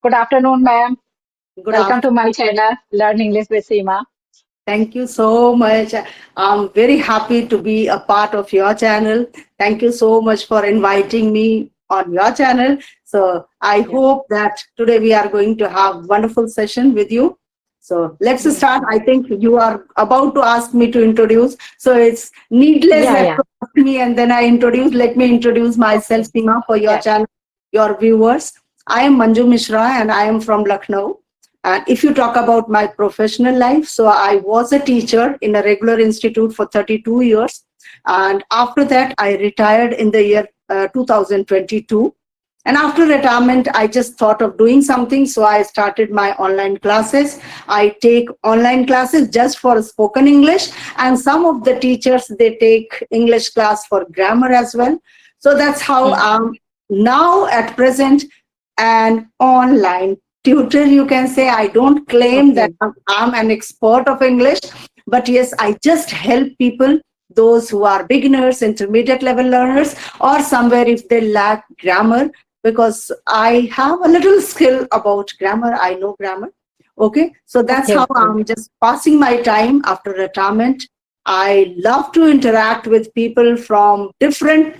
Good afternoon, ma'am. Good Welcome to afternoon. my channel, Learn English with Seema. Thank you so much. I'm very happy to be a part of your channel. Thank you so much for inviting me on your channel. So I Yeah. hope that today we are going to have wonderful session with you. So let's Yes, start. I ma'am. think you are about to ask me to introduce. So it's needless Yeah, that yeah. you ask me and then I introduce. Let me introduce myself, Okay. Seema, for your Yes. channel, your viewers. I am Manju Mishra and I am from Lucknow. And if you talk about my professional life, so I was a teacher in a regular institute for 32 years. And after that, I retired in the year 2022. And after retirement, I just thought of doing something. So I started my online classes. I take online classes just for spoken English. And some of the teachers, they take English class for grammar as well. So that's how Mhm. I'm now at present an online tutor, you can say. I don't claim that Okay. I'm an expert of English, but yes, I just help people, those who are beginners, intermediate level learners, or somewhere if they lack grammar, because I have a little skill about grammar. I know grammar. Okay, so that's Okay, how okay. I'm just passing my time after retirement. I love to interact with people from different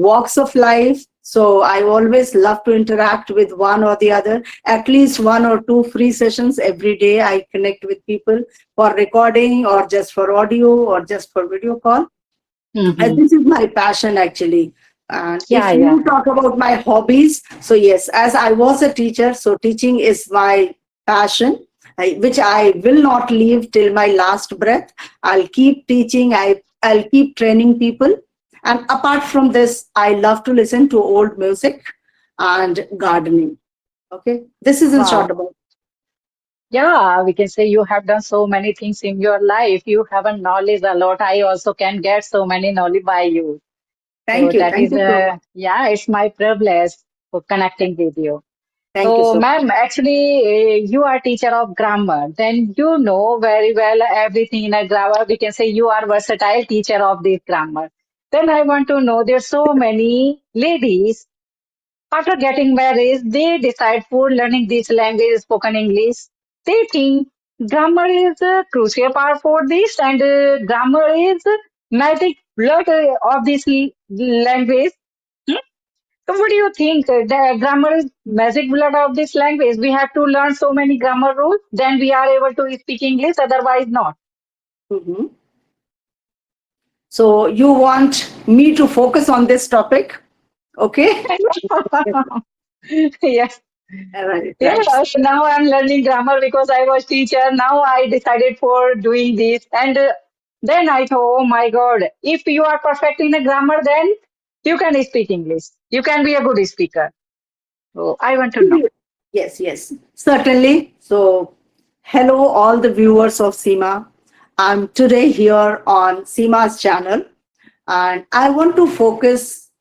walks of life. So I always love to interact with one or the other. At least one or two free sessions every day. I connect with people for recording or just for audio or just for video call. And Mm-hmm. this is my passion actually. And Yeah, if yeah. you talk about my hobbies, so yes, as I was a teacher, so teaching is my passion, which I will not leave till my last breath. I'll keep teaching, I'll keep training people. And apart from this, I love to listen to old music and gardening. Okay, this is in short Wow. about. Yeah, we can say you have done so many things in your life. You have a knowledge a lot. I also can get so many knowledge by you. So Thank you. that Thank is, you so much. yeah, it's my privilege for connecting with you. Thank you So, so much. ma'am, actually, you are teacher of grammar. Then you know very well everything in a grammar. We can say you are versatile teacher of this grammar. Then I want to know there's so many ladies after getting married, they decide for learning this language, spoken English. They think grammar is a crucial part for this, and grammar is magic blood of this language. Hmm? So what do you think? The grammar is magic blood of this language. We have to learn so many grammar rules, then we are able to speak English, otherwise not. Mhm. So you want me to focus on this topic? Okay. Yes. Right, right. Yeah, so now I'm learning grammar because I was teacher. Now I decided for doing this. And then I thought, oh my God, if you are perfect in a grammar, then you can speak English. You can be a good speaker. So I want to know. Yes, yes, certainly. So, hello, all the viewers of Seema. I'm today here on Seema's channel, and I want to focus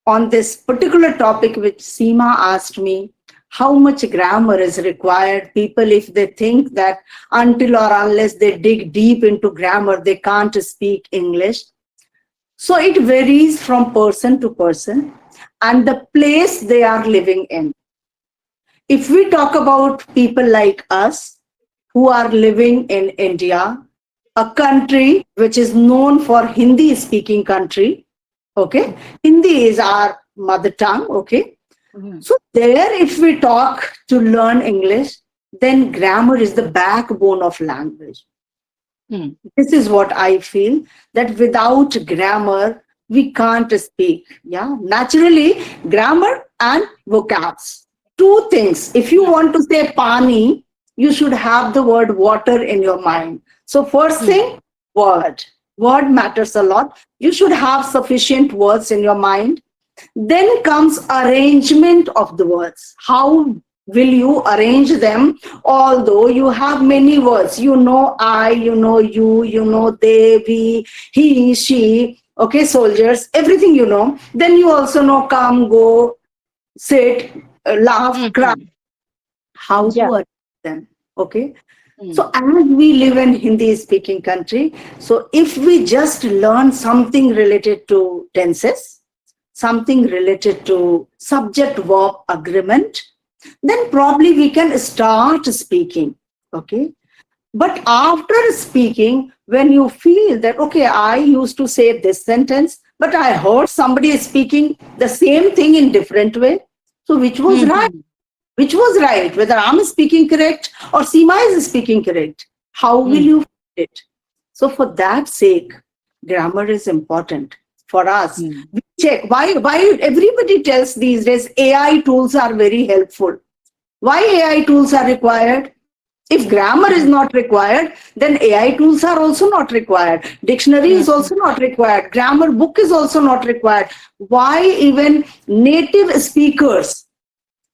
on this particular topic which Seema asked me, how much grammar is required. People, if they think that until or unless they dig deep into grammar, they can't speak English. So it varies from person to person and the place they are living in. If we talk about people like us who are living in India, a country which is known for Hindi speaking country, okay, Hindi is our mother tongue, okay. Mhm. So there, if we talk to learn English, then grammar is the backbone of language. Hmm. This is what I feel, that without grammar, we can't speak. Yeah, naturally, grammar and vocabs. Two things. If you want to say pani, you should have the word water in your mind. So, first Hmm. thing, word. Word matters a lot. You should have sufficient words in your mind. Then comes arrangement of the words. How will you arrange them? Although you have many words, you know I, you know they, we, he, she, okay, soldiers, everything you know. Then you also know come, go, sit, laugh, cry, Mhm. how to Yeah. arrange them. Okay. Hmm. So as we live in Hindi speaking country, so if we just learn something related to tenses, something related to subject verb agreement, then probably we can start speaking. Okay. But after speaking, when you feel that, okay, I used to say this sentence, but I heard somebody speaking the same thing in different way. So which was right? Mhm. Which was right? Whether I'm speaking correct or Seema is speaking correct? How will Mhm. you feel it? So for that sake, grammar is important for us. Mhm. We check why everybody tells these days AI tools are very helpful. Why AI tools are required? If grammar is Mhm. not required, then AI tools are also not required. Dictionary is Mhm. also not required. Grammar book is also not required. Why even native speakers?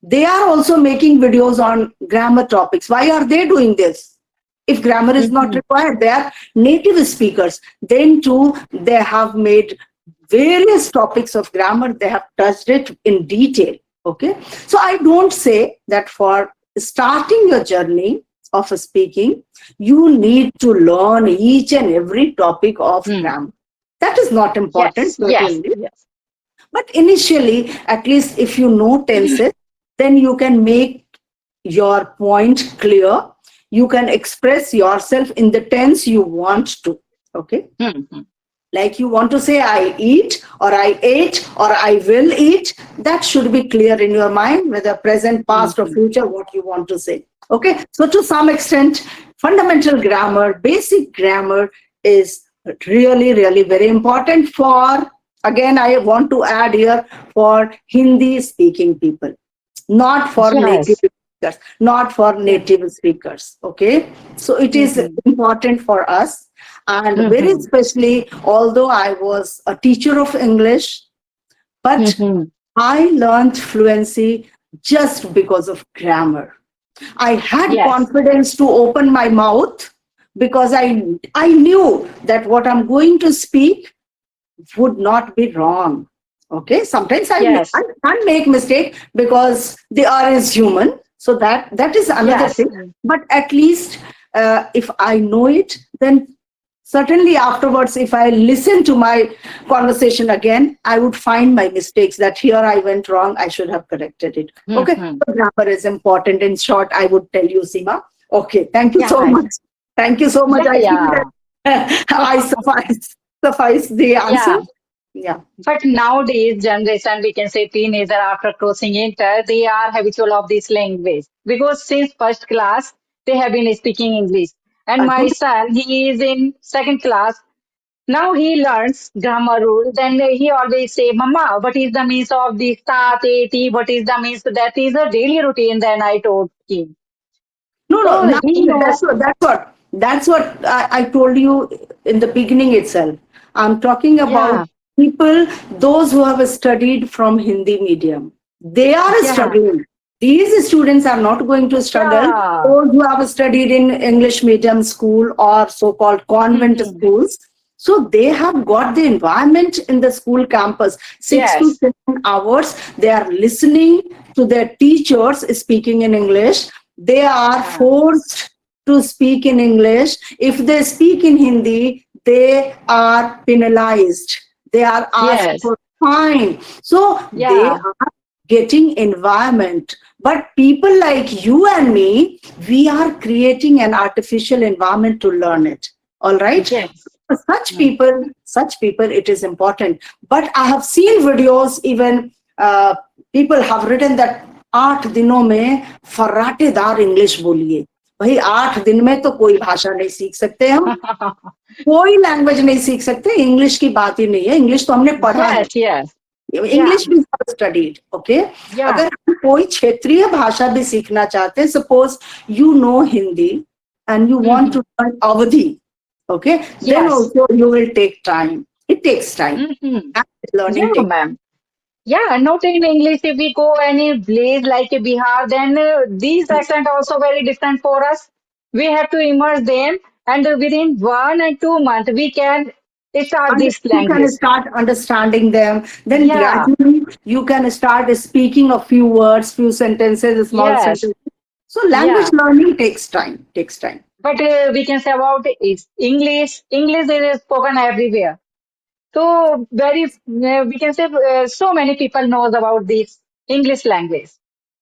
They are also making videos on grammar topics. Why are they doing this? If grammar is not Mhm. required, they are native speakers. Then too, they have made various topics of grammar. They have touched it in detail. Okay. So I don't say that for starting your journey of speaking, you need to learn each and every topic of Mhm. grammar. That is not important, Yes, yes, certainly. yes. But initially, at least if you know tenses, then you can make your point clear. You can express yourself in the tense you want to. Okay. Mhm. Like you want to say, I eat, or I ate, or I will eat. That should be clear in your mind, whether present, past, or Mhm. future, what you want to say. Okay. So, to some extent, fundamental grammar, basic grammar is really, really very important for, again, I want to add here, for Hindi speaking people, not for native Yes. speakers, not for Yes. native speakers. Okay. So it is Mhm. important for us. And very Mhm. especially, although I was a teacher of English, but Mhm. I learned fluency just because of grammar. I had Yes. confidence to open my mouth because I knew that what I'm going to speak would not be wrong. Okay, sometimes I Yes. can make mistake because the R is human. So that is another Yes. thing. But at least if I know it, then certainly afterwards, if I listen to my conversation again, I would find my mistakes that here I went wrong. I should have corrected it. Okay, Mhm. so grammar is important. In short, I would tell you, Seema. Okay, thank you so Yeah. much. Thank you so much. Yeah. I feel Yeah. that I suffice the answer. Yeah. Yeah. But nowadays, generation, we can say teenager after crossing inter, they are habitual of this language because since first class they have been speaking English. And I my could. son, he is in second class. Now he learns grammar rule. Then he always say, "Mama, what is the means of this tat, ati? What is the means?" That is a daily routine. Then I told him. No, no. So Now he knows. that's what I told you in the beginning itself. I'm talking about Yeah, people, those who have studied from Hindi medium. They are yeah, struggling. These students are not going to struggle. yeah. Those who have studied in English medium school or so-called convent Mhm. schools, so they have got the environment in the school campus, 6 to Yes, 7 hours. They are listening to their teachers speaking in English. They are yeah, forced to speak in English. If they speak in Hindi, they are penalized. They are asked yes, for fine. So they yeah, are getting environment. But people like you and me, we are creating an artificial environment to learn it. All right. yes. For such people, it is important. But I have seen videos, even people have written that 8 दिनों में फर्राटेदार English बोलिए. भाई 8 दिन में तो कोई भाषा नहीं सीख सकते हम. कोई लैंग्वेज नहीं सीख सकते. इंग्लिश की बात ही नहीं है. इंग्लिश तो हमने पढ़ा है. Yes, yes, yeah, इंग्लिश भी स्टडीड. ओके. yeah. अगर हम कोई क्षेत्रीय भाषा भी सीखना चाहते हैं, suppose you know Hindi and you want to Mhm. learn Avadhi, okay, then Yes. also you will take time. It takes time. Mhm. Learning Yeah, takes. ma'am. Yeah, not in English. If we go any place like Bihar, then these accent also very different for us. We have to immerse them, and within 1 and 2 months, we can start And this you can language. start understanding them. Then Yeah, gradually you can start speaking a few words, few sentences, a small yes, sentences. So language yeah. learning takes time. Takes time. But we can say about is English. English is spoken everywhere. So very, we can say so many people knows about this English language.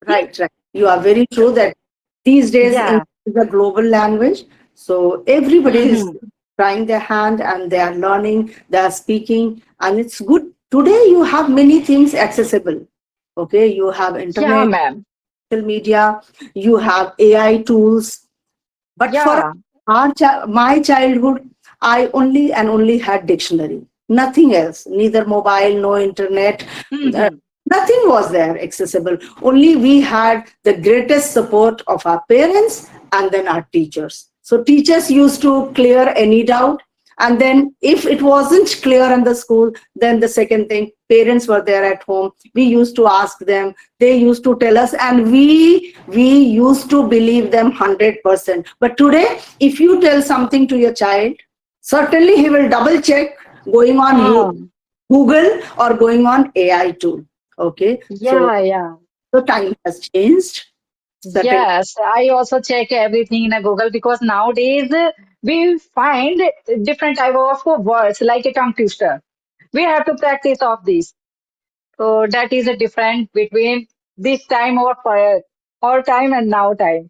Yeah. Right, right. You are very true that these days Yeah. English is a global language. So everybody is Hmm. trying their hand and they are learning, they are speaking, and it's good. Today you have many things accessible. Okay, you have Yeah, internet, ma'am. social media, you have AI tools. But for Yeah. my childhood, I only and only had dictionary, nothing else, neither mobile, no internet, uh, Hmm. nothing was there accessible. Only we had the greatest support of our parents and then our teachers. So teachers used to clear any doubt. And then if it wasn't clear in the school, then the second thing, parents were there at home. We used to ask them, they used to tell us, and we used to believe them 100%. But today, if you tell something to your child, certainly he will double check going on you Um, Google or going on AI tool. Okay, so yeah, yeah. the time has changed. Certainly, Yes, I also check everything in a Google because nowadays we find different type of words like a tongue twister. We have to practice of this. So that is a difference between this time of our time and now time.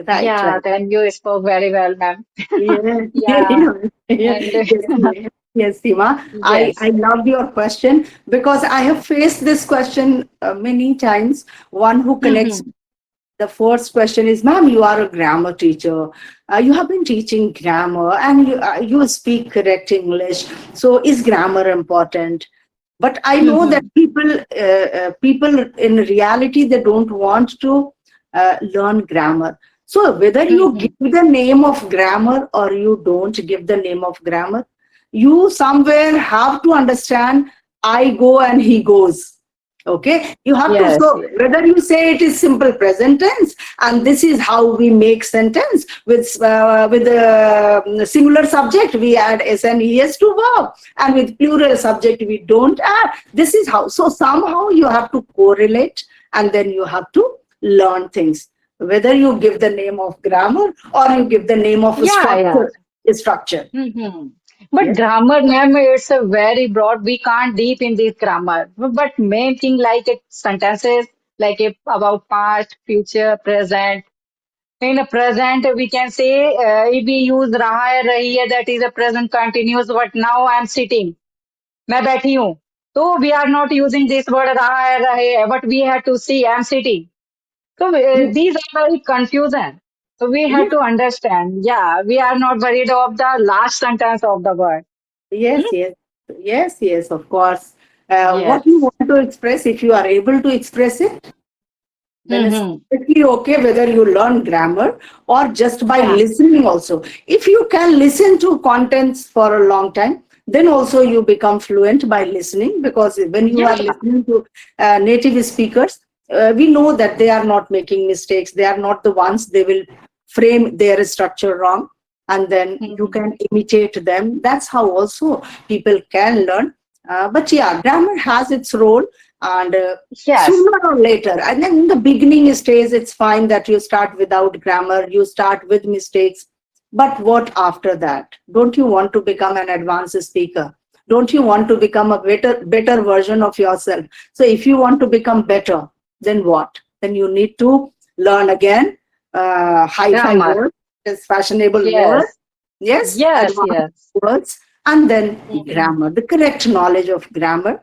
right, Yeah, right. then you spoke very well, ma'am. Yeah, Yeah, and yes, yes, Seema. I yes. loved your question because I have faced this question many times. One who connects. Hmm. The first question is, ma'am, you are a grammar teacher. You have been teaching grammar and you speak correct English. So is grammar important? But I know that Hmm. people in reality, they don't want to learn grammar. So whether you Hmm. give the name of grammar or you don't give the name of grammar, you somewhere have to understand I go and he goes. Okay, you have to, Yes, so yes. whether you say it is simple present tense, and this is how we make sentence with the singular subject we add s and es to verb, and with plural subject we don't add. This is how. So somehow you have to correlate, and then you have to learn things. Whether you give the name of grammar or you give the name of Yeah, yeah. structure. Hmm. But Yes. grammar, ma'am, it's a very broad. We can't deep in this grammar. But main thing like it sentences, like it about past, future, present. In a present, we can say if we use रहा है रही है, that is a present continuous. But now I'm sitting. मैं बैठी हूँ. So we are not using this word रहा है रहे है, but we have to see I'm sitting. So Yes. these are very confusion. So we have Yes. to understand. Yeah, we are not worried of the last sentence of the word. Yes, Hmm? yes, yes, yes, of course. What you Yes. want to express, if you are able to express it, then it's Mm-hmm. perfectly okay whether you learn grammar or just by Yeah. listening also. If you can listen to contents for a long time, then also you become fluent by listening, because when you are Yeah. listening to native speakers, we know that they are not making mistakes. They are not the ones, they will frame their structure wrong, and then you Mm-hmm. can imitate them. That's how also people can learn. But yeah, grammar has its role, and Yes. sooner or later, and then in the beginning stage it's fine that you start without grammar, you start with mistakes. But what after that? Don't you want to become an advanced speaker? Don't you want to become a better version of yourself? So if you want to become better, then what? Then you need to learn again hi-fi Grammar. words, yes, fashionable words, Yes. yes, Yes. advanced Yes. words, and then Mm-hmm. grammar, the correct knowledge of grammar.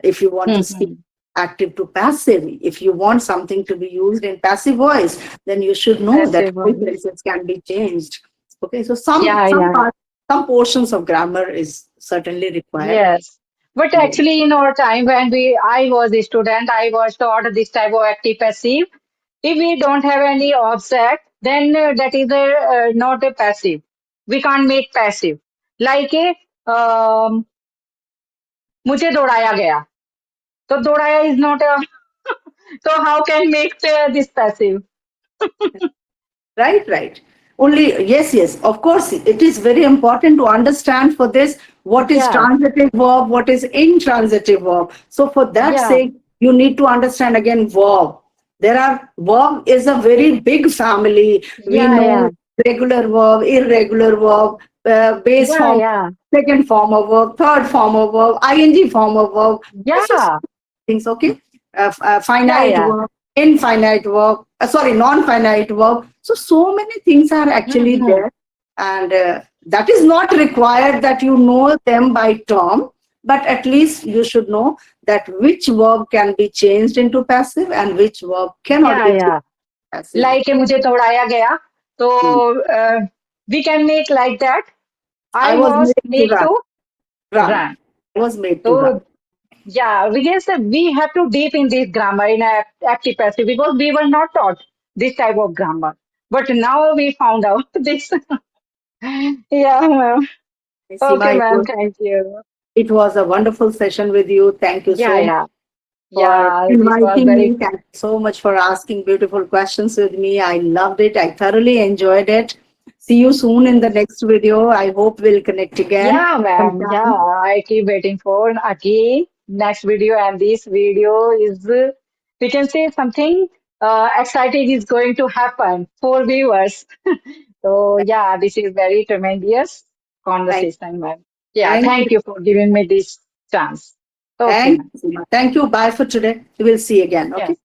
If you want to speak Mm-hmm. active to passive, if you want something to be used in passive voice, then you should know that Passive voice. sentences can be changed. Okay, so Yeah. Yeah. some portions of grammar is certainly required. Yes. But Yes. actually, in our time when I was a student, I was taught this type of active passive. If we don't have any object, then that is not a passive. We can't make passive. Like a मुझे दौड़ाया गया. तो दौड़ाया is not a. So how can make this passive? Right, right. Only, yes, yes. Of course, it is very important to understand for this what is Yeah. transitive verb, what is intransitive verb. So, for that Yeah. sake, you need to understand again verb. There are verb is a very big family. We Yeah. know Yeah. regular verb, irregular verb, base Yeah. form, Yeah. second form of verb, third form of verb, ing form of verb. This is Yeah. things, okay? Yeah. Finite Yeah. verb. infinite verb, sorry, non-finite verb. So many things are actually Mhm. there, and that is not required that you know them by term, but at least you should know that which verb can be changed into passive and which verb cannot Yeah, be changed yeah. passive. Like मुझे दौड़ाया गया. So Hmm. we can make like that. I I was was made to made run. to Run. run. I was made to run. So yeah, we can say we have to deep in this grammar in active passive because we were not taught this type of grammar. But now we found out this. Yeah, ma'am. Okay, Seema, ma'am. Thank you. it was a wonderful session with you. Thank you Yeah, so much yeah, for yeah. This was inviting very me. Thank you so much for asking beautiful questions with me. I loved it. I thoroughly enjoyed it. See you soon in the yes. next video. I hope we'll connect again Yeah, ma'am. Yeah, sometime. I keep waiting for again next video, and this video is we can say something exciting is going to happen for viewers. So yeah, this is very tremendous Thank, conversation, ma'am. Yeah, thank you. thank you for giving me this chance. Okay, Thank ma'am. you, Seema. Thank you. Bye for today. We'll see you again. Okay. Yes.